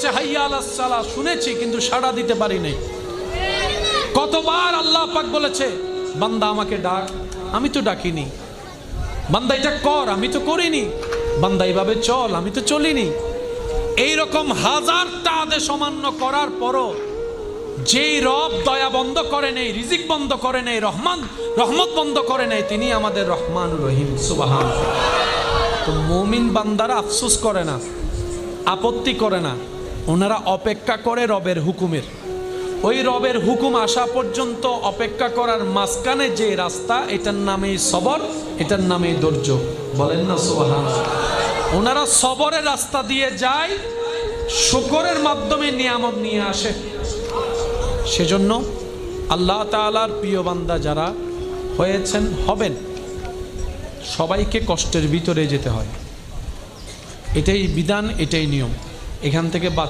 বলেছে হাইয়া আলাস সালাহ, শুনেছি কিন্তু সাড়া দিতে পারি নাই। কতবার আল্লাহ পাক বলেছে বান্দা আমাকে ডাক, আমি তো ডাকিনি। বান্দা এটা কর, আমি তো করিনি। বান্দা এইভাবে চল, আমি তো চলিনি। এইরকম হাজারটা আদেশ অমান্য করার পরও যেই রব দয়া বন্ধ করে নেই, রিজিক বন্ধ করে নেই, রহমত বন্ধ করে নেই, তিনি আমাদের রহমান রহিম। সুবহানাল্লাহ। তো মুমিন বান্দারা আফসোস করে না, আপত্তি করে না, ওনারা অপেক্ষা করে রবের হুকুমের। ওই রবের হুকুম আসা পর্যন্ত অপেক্ষা করার মাঝখানে যে রাস্তা, এটার নামেই সবর, এটার নামেই ধৈর্য। বলেন না সুবহানাল্লাহ। ওনারা সবরের রাস্তা দিয়ে যায়, শুকরের মাধ্যমে নিয়ামত নিয়ে আসে। সেজন্য আল্লাহ তাআলার প্রিয় বান্দা যারা হয়েছেন, হবেন, সবাইকে কষ্টের ভিতরে যেতে হয়। এটাই বিধান, এটাই নিয়ম। এখান থেকে